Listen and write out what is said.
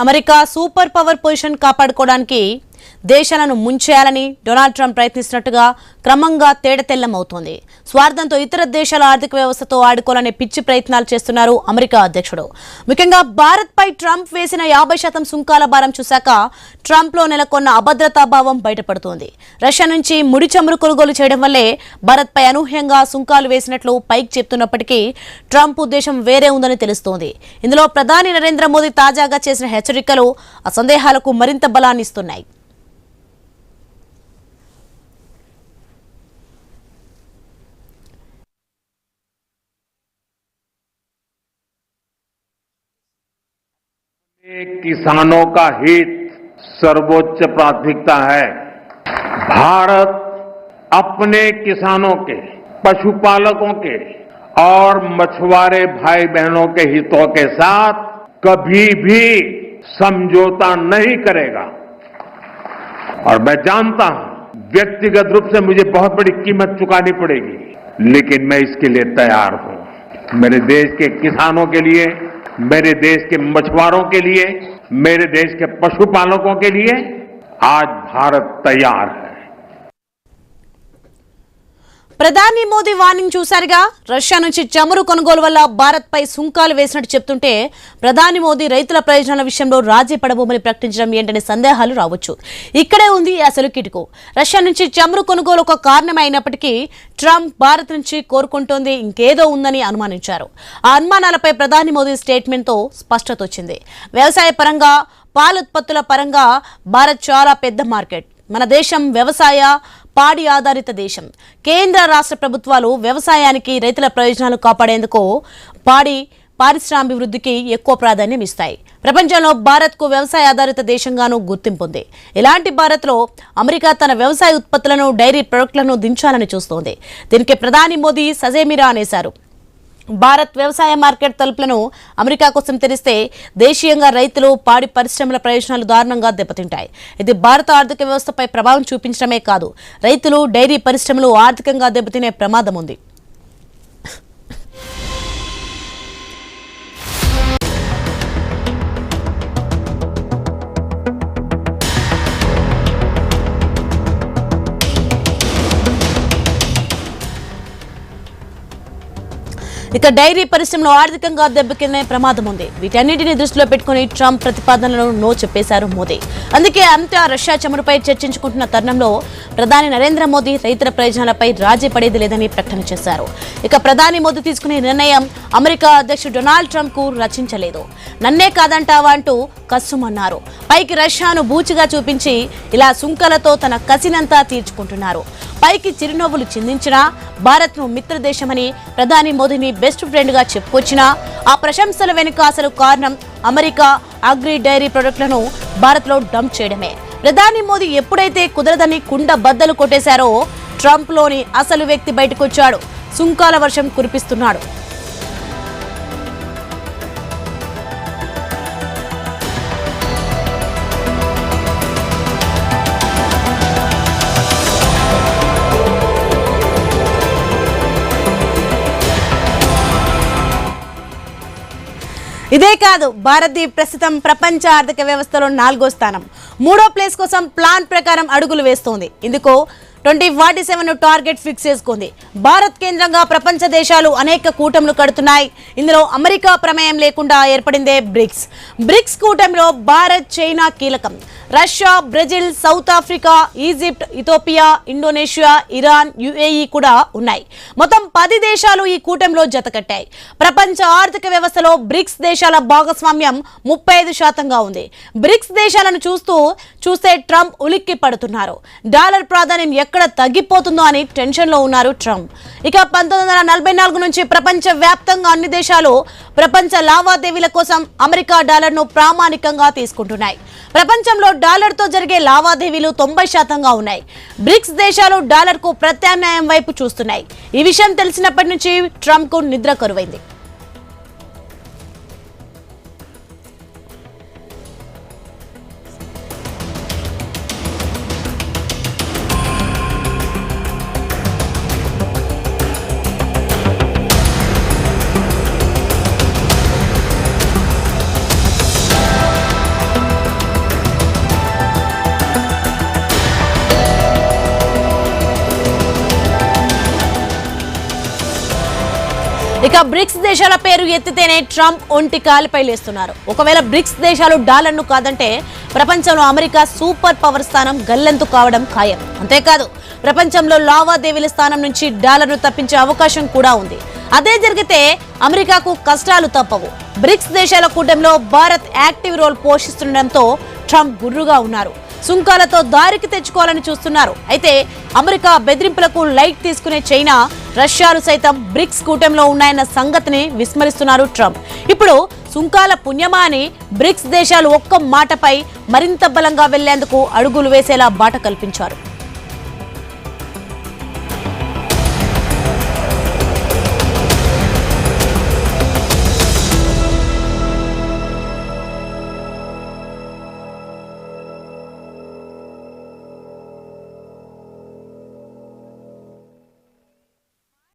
America super power position కాపాడుకోవడానికి దేశాలను ముంచేయాలని Donald Trump ప్రయత్నిస్తున్నట్టుగా క్రమంగా తేటతెల్లమవుతోంది. స్వార్థంతో ఇతర దేశాల ఆర్థిక వ్యవస్థతో ఆడుకోవాలనే పిచ్చి ప్రయత్నాలు చేస్తున్నారు అమెరికా అధ్యక్షుడు. ముఖ్యంగా భారత్పై ట్రంప్ వేసిన 50% సుంకాల భారం చూశాక ట్రంప్లో నెలకొన్న అభద్రతాభావం బయటపడుతోంది. రష్యా నుంచి ముడి చమురు కొనుగోలు చేయడం వల్లే భారత్పై అనూహ్యంగా సుంకాలు వేసినట్లు పైకి చెప్తున్నప్పటికీ ట్రంప్ ఉద్దేశం వేరే ఉందని తెలుస్తోంది. ఇందులో ప్రధాని నరేంద్ర మోదీ తాజాగా చేసిన హెచ్చరికలు ఆ సందేహాలకు మరింత బలాన్ని ఇస్తున్నాయి. किसानों का हित सर्वोच्च प्राथमिकता है। भारत अपने किसानों के, पशुपालकों के और मछुआरे भाई बहनों के हितों के साथ कभी भी समझौता नहीं करेगा। और मैं जानता हूं व्यक्तिगत रूप से मुझे बहुत बड़ी कीमत चुकानी पड़ेगी, लेकिन मैं इसके लिए तैयार हूं। मेरे देश के किसानों के लिए, मेरे देश के मछुआरों के लिए, मेरे देश के पशुपालकों के लिए आज भारत तैयार है। ప్రధాని మోదీ వార్నింగ్ చూశారుగా. రష్యా నుంచి చమురు కొనుగోలు వల్ల భారత్పై సుంకాలు వేసినట్టు చెప్తుంటే ప్రధాని మోదీ రైతుల ప్రయోజనాల విషయంలో రాజీ పడబోమని ప్రకటించడం ఏంటనే సందేహాలు రావచ్చు. ఇక్కడే ఉంది అసలు కిటుకు. రష్యా నుంచి చమురు కొనుగోలు ఒక కారణమే అయినప్పటికీ ట్రంప్ భారత్ నుంచి కోరుకుంటోంది ఇంకేదో ఉందని అనుమానించారు. ఆ అనుమానాలపై ప్రధాని మోదీ స్టేట్మెంట్తో స్పష్టత వచ్చింది. వ్యవసాయ పరంగా, పాలుత్పత్తుల పరంగా భారత్ చాలా పెద్ద మార్కెట్. మన దేశం వ్యవసాయ, పాడి ఆధారిత దేశం. కేంద్ర రాష్ట్ర ప్రభుత్వాలు వ్యవసాయానికి, రైతుల ప్రయోజనాలు కాపాడేందుకు పారిశ్రామికాభివృద్ధికి ఎక్కువ ప్రాధాన్యం ఇస్తాయి. ప్రపంచంలో భారత్కు వ్యవసాయ ఆధారిత దేశంగానూ గుర్తింపు ఉంది. ఇలాంటి భారత్లో అమెరికా తన వ్యవసాయ ఉత్పత్తులను, డైరీ ప్రొడక్టులను దించాలని చూస్తోంది. దీనికి ప్రధాని మోదీ సజేమిరా అనేశారు. భారత్ వ్యవసాయ మార్కెట్ తలుపులను అమెరికా కోసం తెరిస్తే దేశీయంగా రైతులు, పాడి పరిశ్రమల ప్రయోజనాలు దారుణంగా దెబ్బతింటాయి. ఇది భారత ఆర్థిక వ్యవస్థపై ప్రభావం చూపించడమే కాదు, రైతులు, డైరీ పరిశ్రమలు ఆర్థికంగా దెబ్బతినే ప్రమాదం ఉంది. ఇక డైరీ పరిశ్రమలో ఆర్థికంగా దెబ్బతినే ప్రమాదం ఉంది. వీటన్నిటిని దృష్టిలో పెట్టుకుని ట్రంప్ ప్రతిపాదనలను నో చెప్పేశారు మోదీ. అందుకే అంతా రష్యా చమురుపై చర్చించుకుంటున్న తరుణంలో ప్రధాని నరేంద్ర మోదీ రైతుల ప్రయోజనాలపై రాజీ పడేది లేదని ప్రకటన చేశారు. ఇక ప్రధాని మోదీ తీసుకునే నిర్ణయం అమెరికా అధ్యక్షుడు డొనాల్డ్ ట్రంప్ కు రచించలేదు. నన్నే కాదంటావా అంటూ కస్సుమన్నారు. పైకి రష్యాను బూచిగా చూపించి ఇలా సుంకాలతో తన కసినంతా తీర్చుకుంటున్నారు. పైకి చిరునవ్వులు చిందించినా, భారత్ను మిత్రదేశమని ప్రధాని మోదీని బెస్ట్ ఫ్రెండ్ గా చెప్పుకొచ్చినా ఆ ప్రశంసల వెనుక అసలు కారణం అమెరికా అగ్రి డైరీ ప్రొడక్టులను భారత్లో డంప్ చేయడమే. ప్రధాని మోదీ ఎప్పుడైతే కుదరదని కుండ బద్దలు కొట్టేశారో ట్రంప్ లోని అసలు వ్యక్తి బయటకొచ్చాడు. సుంకాల వర్షం కురిపిస్తున్నాడు. ఇదే కాదు, భారత్ ప్రస్తుతం ప్రపంచ ఆర్థిక వ్యవస్థలో 4వ స్థానం. 3వ ప్లేస్ కోసం ప్లాన్ ప్రకారం అడుగులు వేస్తోంది. ఇందుకు 2047 టార్గెట్ ఫిక్స్ చేసుకుంది. భారత్ కేంద్రంగా ప్రపంచ దేశాలు అనేక కూటములు కడుతున్నాయి. ఇందులో అమెరికా ప్రమేయం లేకుండా ఏర్పడిందే బ్రిక్స్. బ్రిక్స్ కూటమిలో భారత్, చైనా కీలకం. Russia, Brazil, south Africa, Egypt, Ethiopia, Indonesia, Iran, UAE కూడా ఉన్నాయి. మొత్తం 10 దేశాలు ఈ కూటమిలో జతకట్టాయి. ప్రపంచ ఆర్థిక వ్యవస్థలో బ్రిక్స్ దేశాల భాగస్వామ్యం 35% ఉంది. బ్రిక్స్ దేశాలను చూస్తే ట్రంప్ ఉలిక్కి పడుతున్నారు. డాలర్ ప్రాధాన్యం ఎక్కడ తగ్గిపోతుందో అని టెన్షన్ లో ఉన్నారు ట్రంప్. ఇక 1944 నుంచి ప్రపంచ వ్యాప్తంగా అన్ని దేశాలు ప్రపంచ లావాదేవీల కోసం అమెరికా డాలర్ను ప్రామాణికంగా తీసుకుంటున్నాయి. ప్రపంచంలో డాలర్తో జరిగే లావాదేవీలు 90% ఉన్నాయి. బ్రిక్స్ దేశాలు డాలర్కు ప్రత్యామ్నాయం వైపు చూస్తున్నాయి. ఈ విషయం తెలిసినప్పటి నుంచి ట్రంప్కు నిద్ర కరువైంది. ఇక బ్రిక్స్ దేశాల పేరు ఎత్తితేనే ట్రంప్ ఒంటి కాలిపై లేస్తున్నారు. ఒకవేళ బ్రిక్స్ దేశాలు డాలర్ను కాదంటే ప్రపంచంలో అమెరికా సూపర్ పవర్ స్థానం గల్లెంతు కావడం ఖాయం. అంతేకాదు ప్రపంచంలో లావాదేవీల స్థానం నుంచి డాలర్ను తప్పించే అవకాశం కూడా ఉంది. అదే జరిగితే అమెరికాకు కష్టాలు తప్పవు. బ్రిక్స్ దేశాల కూటమిలో భారత్ యాక్టివ్ రోల్ పోషిస్తుండటంతో ట్రంప్ గుర్రుగా ఉన్నారు. సుంకాలతో దారికి తెచ్చుకోవాలని చూస్తున్నారు. అయితే అమెరికా బెదిరింపులకు లైట్ తీసుకునే చైనా, రష్యాలు సైతం బ్రిక్స్ కూటమిలో ఉన్నాయన్న సంగతిని విస్మరిస్తున్నారు ట్రంప్. ఇప్పుడు సుంకాల పుణ్యమా అని బ్రిక్స్ దేశాలు ఒక్క మాటపై మరింత బలంగా వెళ్లేందుకు అడుగులు వేసేలా బాట కల్పించారు.